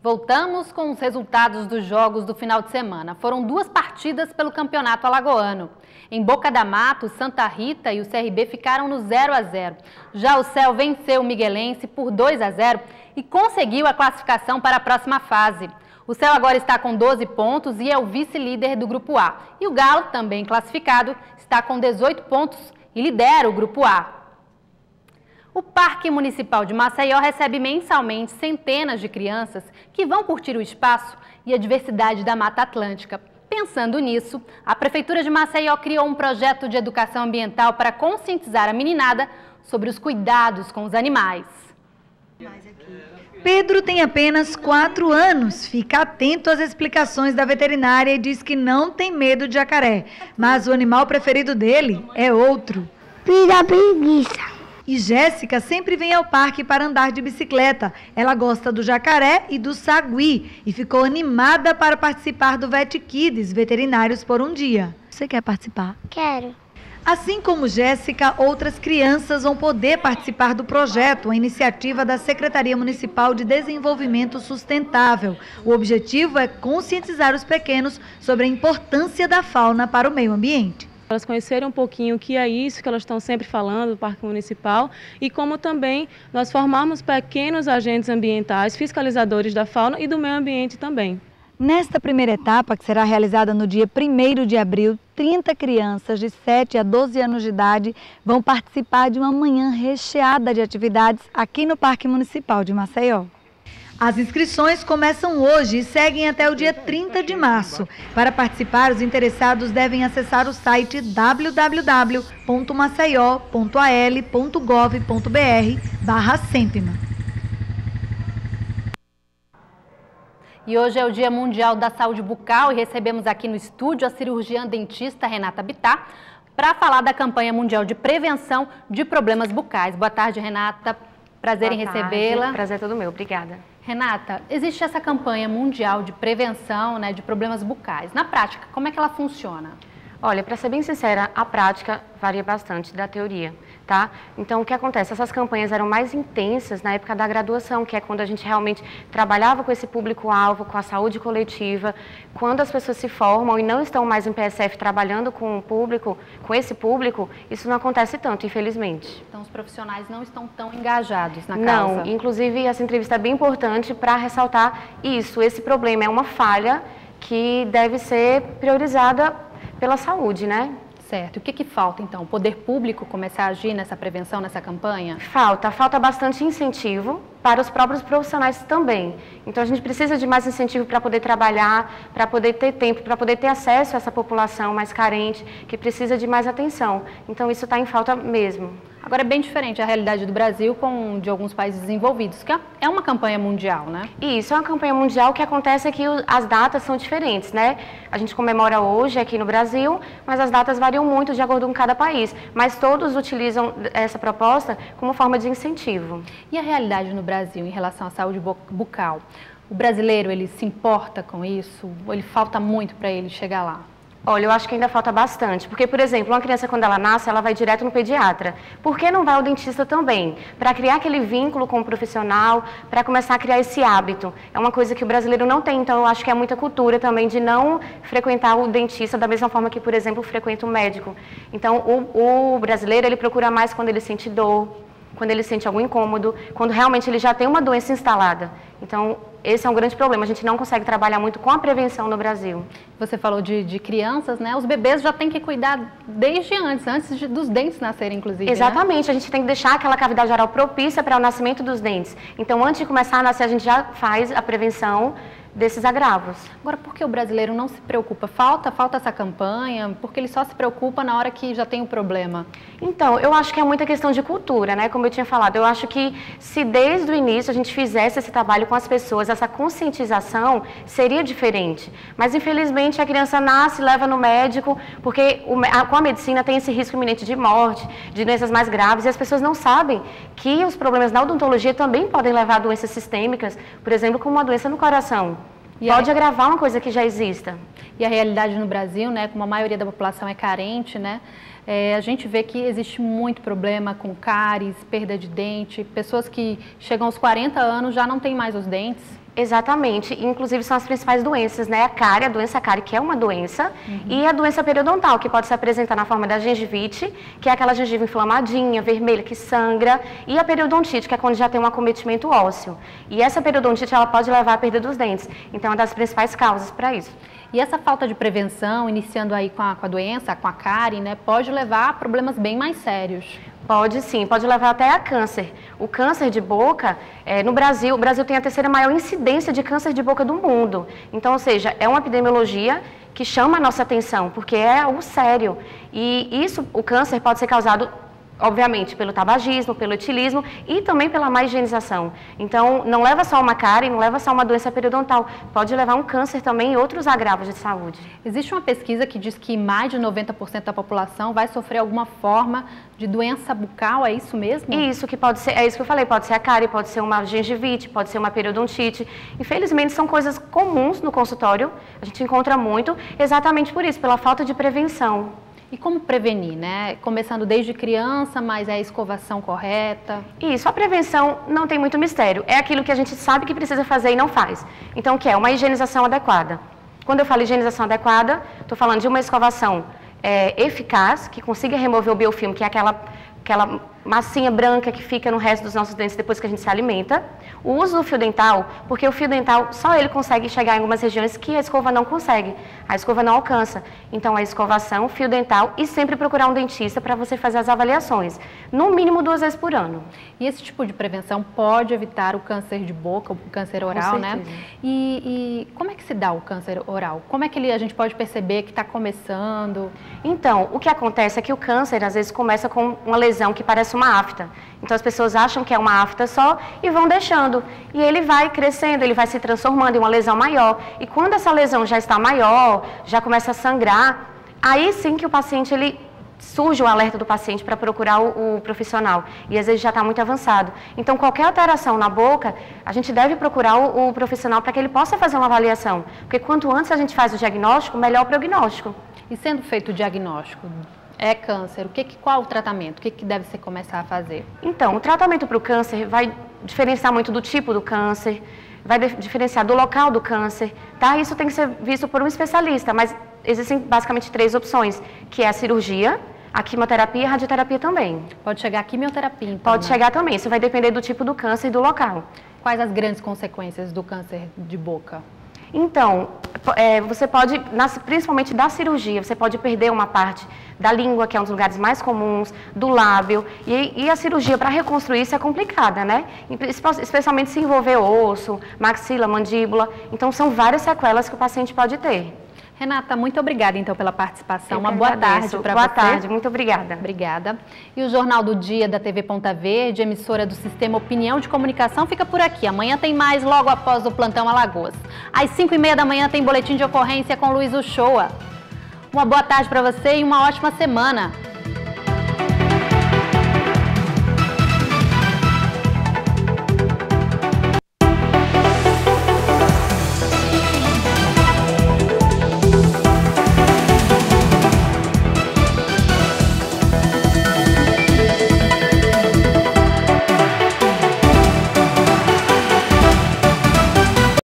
Voltamos com os resultados dos jogos do final de semana. Foram 2 partidas pelo Campeonato Alagoano. Em Boca da Mata, o Santa Rita e o CRB ficaram no 0-0. Já o Céu venceu o Miguelense por 2-0 e conseguiu a classificação para a próxima fase. O Céu agora está com 12 pontos e é o vice-líder do Grupo A. E o Galo, também classificado, está com 18 pontos e lidera o Grupo A. O Parque Municipal de Maceió recebe mensalmente centenas de crianças que vão curtir o espaço e a diversidade da Mata Atlântica. Pensando nisso, a Prefeitura de Maceió criou um projeto de educação ambiental para conscientizar a meninada sobre os cuidados com os animais. Pedro tem apenas 4 anos, fica atento às explicações da veterinária e diz que não tem medo de jacaré, mas o animal preferido dele é outro. Preguiça. E Jéssica sempre vem ao parque para andar de bicicleta. Ela gosta do jacaré e do sagui e ficou animada para participar do Vet Kids Veterinários por um Dia. Você quer participar? Quero. Assim como Jéssica, outras crianças vão poder participar do projeto, a iniciativa da Secretaria Municipal de Desenvolvimento Sustentável. O objetivo é conscientizar os pequenos sobre a importância da fauna para o meio ambiente. Elas conhecerem um pouquinho o que é isso que elas estão sempre falando do Parque Municipal e como também nós formarmos pequenos agentes ambientais, fiscalizadores da fauna e do meio ambiente também. Nesta primeira etapa, que será realizada no dia 1º de abril, 30 crianças de 7 a 12 anos de idade vão participar de uma manhã recheada de atividades aqui no Parque Municipal de Maceió. As inscrições começam hoje e seguem até o dia 30 de março. Para participar, os interessados devem acessar o site www.maceió.al.gov.br/Sempma. E hoje é o Dia Mundial da Saúde Bucal e recebemos aqui no estúdio a cirurgiã dentista Renata Bittar para falar da campanha mundial de prevenção de problemas bucais. Boa tarde, Renata. Prazer em recebê-la. Prazer é todo meu. Obrigada. Renata, existe essa campanha mundial de prevenção, de problemas bucais. Na prática, como é que ela funciona? Olha, para ser bem sincera, a prática varia bastante da teoria, tá? Então, o que acontece? Essas campanhas eram mais intensas na época da graduação, que é quando a gente realmente trabalhava com esse público-alvo, com a saúde coletiva. Quando as pessoas se formam e não estão mais em PSF trabalhando com o público, com esse público, isso não acontece tanto, infelizmente. Então, os profissionais não estão tão engajados na causa? Não, inclusive essa entrevista é bem importante para ressaltar isso. Esse problema é uma falha que deve ser priorizada pela saúde, né? Certo. E o que falta, então? O poder público começar a agir nessa prevenção, nessa campanha? Falta bastante incentivo para os próprios profissionais também. Então, a gente precisa de mais incentivo para poder trabalhar, para poder ter tempo, para poder ter acesso a essa população mais carente, que precisa de mais atenção. Então, isso está em falta mesmo. Agora, é bem diferente a realidade do Brasil com de alguns países desenvolvidos, que é uma campanha mundial, né? Isso, é uma campanha mundial. O que acontece é que as datas são diferentes, né? A gente comemora hoje aqui no Brasil, mas as datas variam muito de acordo com cada país. Mas todos utilizam essa proposta como forma de incentivo. E a realidade no Brasil em relação à saúde bucal? O brasileiro, ele se importa com isso? Ou ele falta muito para ele chegar lá? Olha, eu acho que ainda falta bastante, porque, por exemplo, uma criança quando ela nasce, ela vai direto no pediatra. Por que não vai ao dentista também? Para criar aquele vínculo com o profissional, para começar a criar esse hábito. É uma coisa que o brasileiro não tem, então eu acho que é muita cultura também de não frequentar o dentista da mesma forma que, por exemplo, frequenta o médico. Então, o brasileiro, ele procura mais quando ele sente dor, quando ele sente algum incômodo, quando realmente ele já tem uma doença instalada. Então, esse é um grande problema. A gente não consegue trabalhar muito com a prevenção no Brasil. Você falou de crianças, né? Os bebês já têm que cuidar desde antes dos dentes nascerem, inclusive. Exatamente. Né? A gente tem que deixar aquela cavidade oral propícia para o nascimento dos dentes. Então, antes de começar a nascer, a gente já faz a prevenção desses agravos. Agora, por que o brasileiro não se preocupa? Falta essa campanha? Porque ele só se preocupa na hora que já tem o problema? Então, eu acho que é muita questão de cultura, né? Como eu tinha falado, eu acho que se desde o início a gente fizesse esse trabalho com as pessoas, essa conscientização seria diferente. Mas, infelizmente, a criança nasce, leva no médico, porque com a medicina tem esse risco iminente de morte, de doenças mais graves, e as pessoas não sabem que os problemas na odontologia também podem levar a doenças sistêmicas, por exemplo, como uma doença no coração. Pode agravar uma coisa que já exista. E a realidade no Brasil, né, como a maioria da população é carente, né, a gente vê que existe muito problema com cáries, perda de dente, pessoas que chegam aos 40 anos já não têm mais os dentes. Exatamente, inclusive são as principais doenças, né? A cárie, a doença cárie, que é uma doença, e a doença periodontal, que pode se apresentar na forma da gengivite, que é aquela gengiva inflamadinha, vermelha, que sangra, e a periodontite, que é quando já tem um acometimento ósseo. E essa periodontite, ela pode levar à perda dos dentes, então é uma das principais causas para isso. E essa falta de prevenção, iniciando aí com a doença, com a cárie, né, pode levar a problemas bem mais sérios. Pode sim, pode levar até a câncer. O câncer de boca, no Brasil, o Brasil tem a terceira maior incidência de câncer de boca do mundo. Então, ou seja, é uma epidemiologia que chama a nossa atenção, porque é algo sério. E isso, o câncer pode ser causado, obviamente, pelo tabagismo, pelo etilismo e também pela má higienização. Então, não leva só uma cárie, não leva só uma doença periodontal, pode levar um câncer também e outros agravos de saúde. Existe uma pesquisa que diz que mais de 90% da população vai sofrer alguma forma de doença bucal, é isso mesmo? Isso, que pode ser, é isso que eu falei, pode ser a cárie, pode ser uma gengivite, pode ser uma periodontite. Infelizmente, são coisas comuns no consultório, a gente encontra muito, exatamente por isso, pela falta de prevenção. E como prevenir, né? Começando desde criança, mas é a escovação correta? Isso, a prevenção não tem muito mistério. É aquilo que a gente sabe que precisa fazer e não faz. Então, o que é? Uma higienização adequada. Quando eu falo higienização adequada, estou falando de uma escovação eficaz, que consiga remover o biofilme, que é aquela massinha branca que fica no resto dos nossos dentes depois que a gente se alimenta. O uso do fio dental, porque o fio dental, só ele consegue chegar em algumas regiões que a escova não consegue. A escova não alcança. Então, a escovação, fio dental e sempre procurar um dentista para você fazer as avaliações. No mínimo 2 vezes por ano. E esse tipo de prevenção pode evitar o câncer de boca, o câncer oral, né? E como é que se dá o câncer oral? Como é que a gente pode perceber que está começando? Então, o que acontece é que o câncer, às vezes, começa com uma lesão que parece uma afta. Então, as pessoas acham que é uma afta só e vão deixando. E ele vai crescendo, ele vai se transformando em uma lesão maior. E quando essa lesão já está maior, já começa a sangrar, aí sim que o paciente, surge o alerta do paciente para procurar o profissional. E às vezes já está muito avançado. Então, qualquer alteração na boca, a gente deve procurar o profissional para que ele possa fazer uma avaliação. Porque quanto antes a gente faz o diagnóstico, melhor o prognóstico. E sendo feito o diagnóstico, é câncer, qual o tratamento? O que deve se começar a fazer? Então, o tratamento para o câncer vai diferenciar muito do tipo do câncer, vai diferenciar do local do câncer, tá? Isso tem que ser visto por um especialista, mas existem basicamente 3 opções, que é a cirurgia, a quimioterapia e a radioterapia também. Pode chegar a quimioterapia, então? Pode chegar também, isso vai depender do tipo do câncer e do local. Quais as grandes consequências do câncer de boca? Então, você pode, principalmente da cirurgia, você pode perder uma parte da língua, que é um dos lugares mais comuns, do lábio, e a cirurgia para reconstruir isso é complicada, né? Especialmente se envolver osso, maxila, mandíbula, então são várias sequelas que o paciente pode ter. Renata, muito obrigada então pela participação. Uma boa tarde para você. Boa tarde, muito obrigada. Obrigada. E o Jornal do Dia da TV Ponta Verde, emissora do Sistema Opinião de Comunicação, fica por aqui. Amanhã tem mais logo após o Plantão Alagoas. Às 5h30 da manhã tem boletim de ocorrência com Luiz Uchoa. Uma boa tarde para você e uma ótima semana.